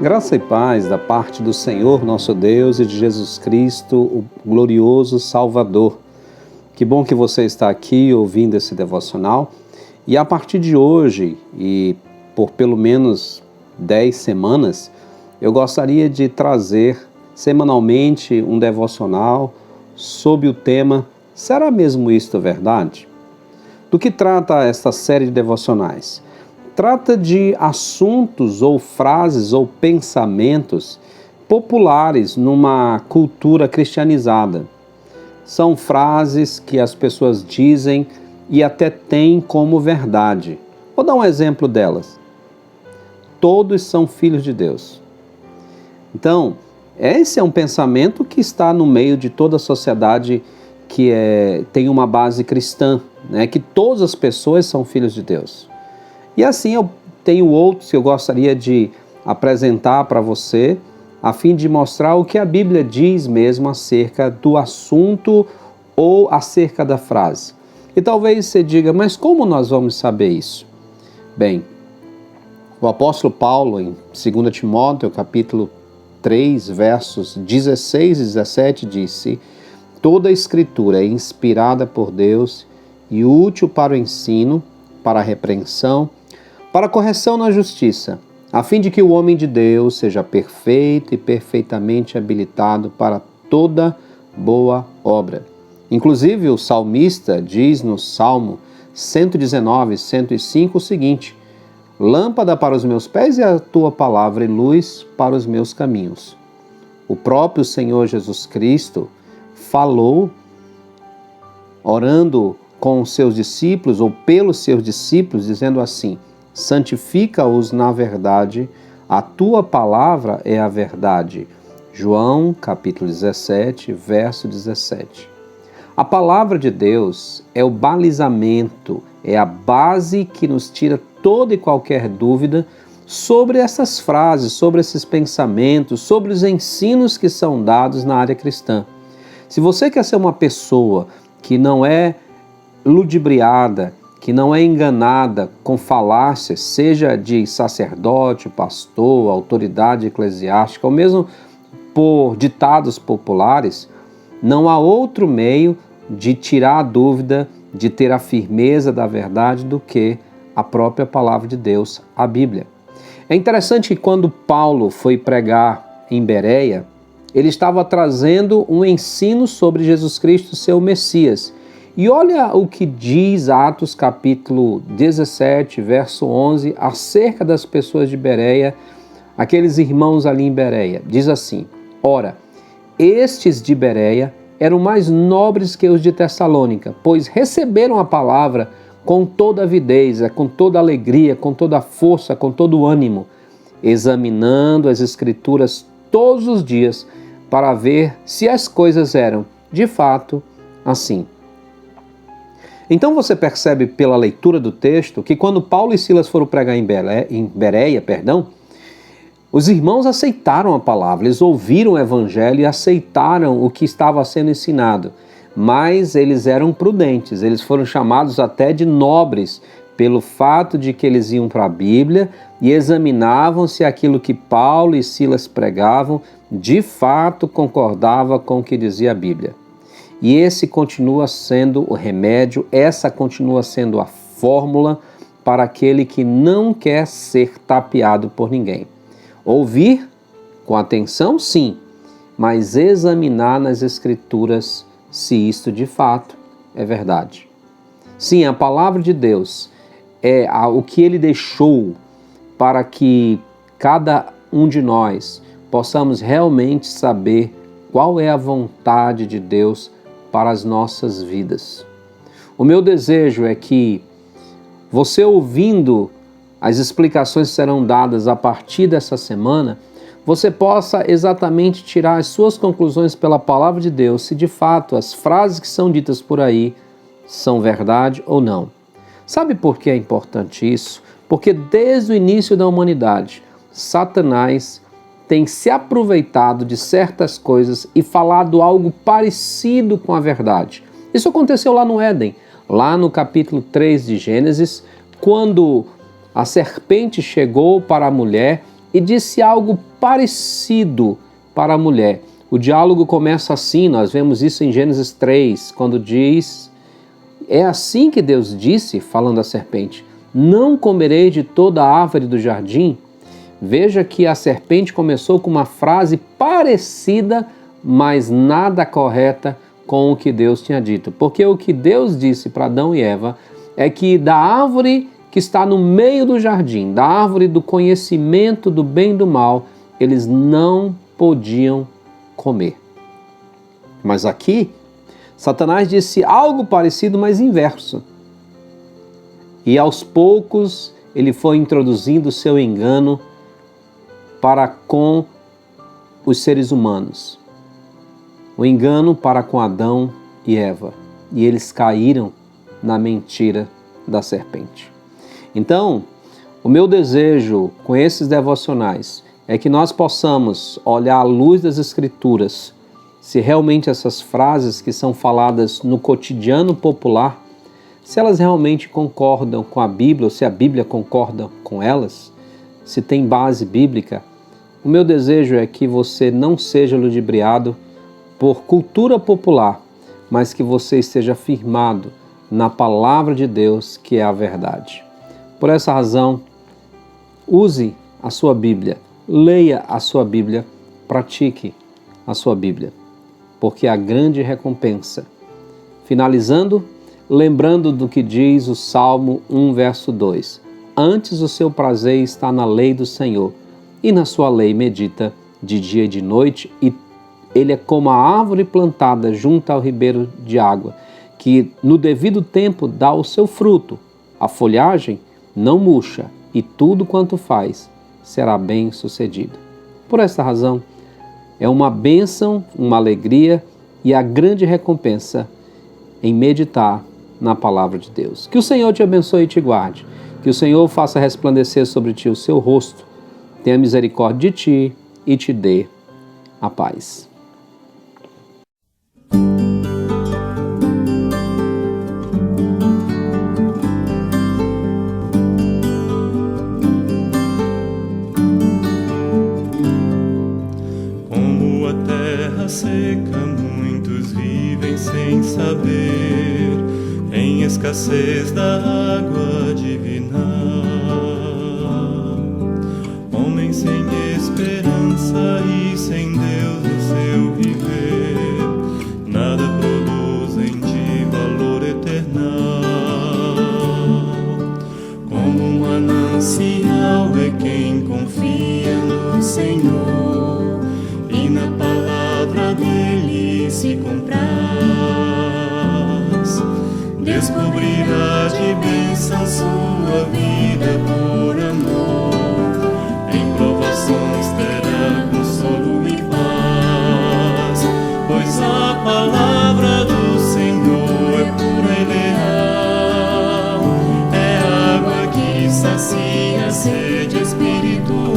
Graça e paz da parte do Senhor nosso Deus e de Jesus Cristo, o glorioso Salvador. Que bom que você está aqui ouvindo esse devocional. E a partir de hoje, e por pelo menos 10 semanas, eu gostaria de trazer semanalmente um devocional sob o tema Será mesmo isto verdade? Do que trata esta série de devocionais? Trata de assuntos ou frases ou pensamentos populares numa cultura cristianizada. São frases que as pessoas dizem e até têm como verdade. Vou dar um exemplo delas. Todos são filhos de Deus. Então, esse é um pensamento que está no meio de toda a sociedade que tem uma base cristã, né? Que todas as pessoas são filhos de Deus. E assim eu tenho outros que eu gostaria de apresentar para você, a fim de mostrar o que a Bíblia diz mesmo acerca do assunto ou acerca da frase. E talvez você diga, mas como nós vamos saber isso? Bem, o apóstolo Paulo, em 2 Timóteo, capítulo 3, versos 16 e 17, disse: toda a Escritura é inspirada por Deus e útil para o ensino, para a repreensão, para a correção na justiça, a fim de que o homem de Deus seja perfeito e perfeitamente habilitado para toda boa obra. Inclusive, o salmista diz no Salmo 119, 105 o seguinte: lâmpada para os meus pés é a tua palavra e luz para os meus caminhos. O próprio Senhor Jesus Cristo falou, orando com os seus discípulos ou pelos seus discípulos, dizendo assim: santifica-os na verdade, a tua palavra é a verdade. João, capítulo 17, verso 17. A palavra de Deus é o balizamento, é a base que nos tira toda e qualquer dúvida sobre essas frases, sobre esses pensamentos, sobre os ensinos que são dados na área cristã. Se você quer ser uma pessoa que não é ludibriada, que não é enganada com falácias, seja de sacerdote, pastor, autoridade eclesiástica, ou mesmo por ditados populares, não há outro meio de tirar a dúvida, de ter a firmeza da verdade do que a própria palavra de Deus, a Bíblia. É interessante que quando Paulo foi pregar em Bereia, ele estava trazendo um ensino sobre Jesus Cristo, seu Messias. E olha o que diz Atos capítulo 17, verso 11, acerca das pessoas de Bereia, aqueles irmãos ali em Bereia. Diz assim: ora, estes de Bereia eram mais nobres que os de Tessalônica, pois receberam a palavra com toda avidez, com toda alegria, com toda força, com todo ânimo, examinando as Escrituras todos os dias para ver se as coisas eram, de fato, assim. Então você percebe pela leitura do texto que quando Paulo e Silas foram pregar em Bereia, os irmãos aceitaram a palavra, eles ouviram o evangelho e aceitaram o que estava sendo ensinado, mas eles eram prudentes, eles foram chamados até de nobres pelo fato de que eles iam para a Bíblia e examinavam se aquilo que Paulo e Silas pregavam de fato concordava com o que dizia a Bíblia. E esse continua sendo o remédio, essa continua sendo a fórmula para aquele que não quer ser tapeado por ninguém. Ouvir com atenção, sim, mas examinar nas Escrituras se isto de fato é verdade. Sim, a palavra de Deus é o que Ele deixou para que cada um de nós possamos realmente saber qual é a vontade de Deus para as nossas vidas. O meu desejo é que você, ouvindo as explicações que serão dadas a partir dessa semana, você possa exatamente tirar as suas conclusões pela palavra de Deus, se de fato as frases que são ditas por aí são verdade ou não. Sabe por que é importante isso? Porque desde o início da humanidade, Satanás tem se aproveitado de certas coisas e falado algo parecido com a verdade. Isso aconteceu lá no Éden, lá no capítulo 3 de Gênesis, quando a serpente chegou para a mulher e disse algo parecido para a mulher. O diálogo começa assim, nós vemos isso em Gênesis 3, quando diz, é assim que Deus disse, falando à serpente, não comerei de toda a árvore do jardim? Veja que a serpente começou com uma frase parecida, mas nada correta com o que Deus tinha dito. Porque o que Deus disse para Adão e Eva é que da árvore que está no meio do jardim, da árvore do conhecimento do bem e do mal, eles não podiam comer. Mas aqui, Satanás disse algo parecido, mas inverso. E aos poucos ele foi introduzindo o seu engano para com os seres humanos. O engano para com Adão e Eva. E eles caíram na mentira da serpente. Então, o meu desejo com esses devocionais é que nós possamos olhar à luz das Escrituras se realmente essas frases que são faladas no cotidiano popular, se elas realmente concordam com a Bíblia, ou se a Bíblia concorda com elas, se tem base bíblica. O meu desejo é que você não seja ludibriado por cultura popular, mas que você esteja firmado na palavra de Deus, que é a verdade. Por essa razão, use a sua Bíblia, leia a sua Bíblia, pratique a sua Bíblia, porque há grande recompensa. Finalizando, lembrando do que diz o Salmo 1, verso 2. Antes o seu prazer está na lei do Senhor, e na sua lei medita de dia e de noite, e ele é como a árvore plantada junto ao ribeiro de água, que no devido tempo dá o seu fruto. A folhagem não murcha, e tudo quanto faz será bem sucedido. Por esta razão, é uma bênção, uma alegria e a grande recompensa em meditar na palavra de Deus. Que o Senhor te abençoe e te guarde. Que o Senhor faça resplandecer sobre ti o seu rosto, tenha misericórdia de ti e te dê a paz. Como a terra seca, muitos vivem sem saber, em escassez da água divina. Homens sem esperança e sem Deus no seu viver, nada produzem de valor eternal. Como um manancial é quem confia no Senhor, e na palavra dele se compraz. Descobrirá de bênção sua vida por amor, em provações terá consolo e paz, pois a palavra do Senhor é pura e leal, é água que sacia a sede espiritual.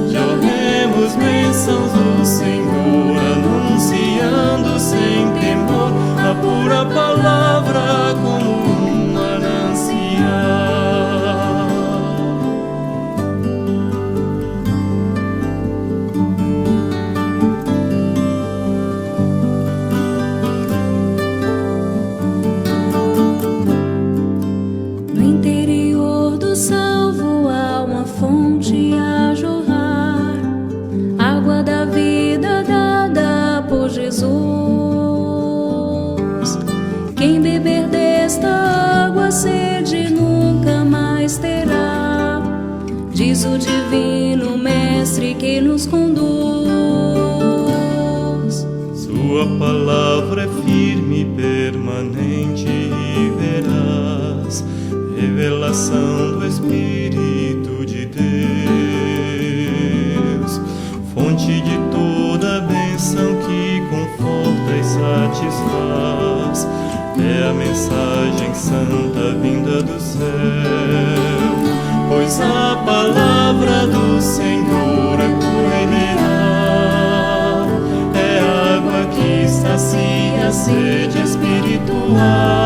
Jorremos bênçãos do Senhor, anunciando sem temor a pura palavra como um manancial. No interior do salvo há uma fonte a jorrar, água da vida dada por Jesus. Quem beber desta água sede nunca mais terá, diz o divino Mestre que nos conduz. Sua palavra é firme, permanente e veraz, revelação do Espírito de Deus, fonte de toda bênção que conforta e satisfaz. É a mensagem santa vinda do céu, pois a palavra do Senhor é pura e leal, é água que sacia a sede espiritual.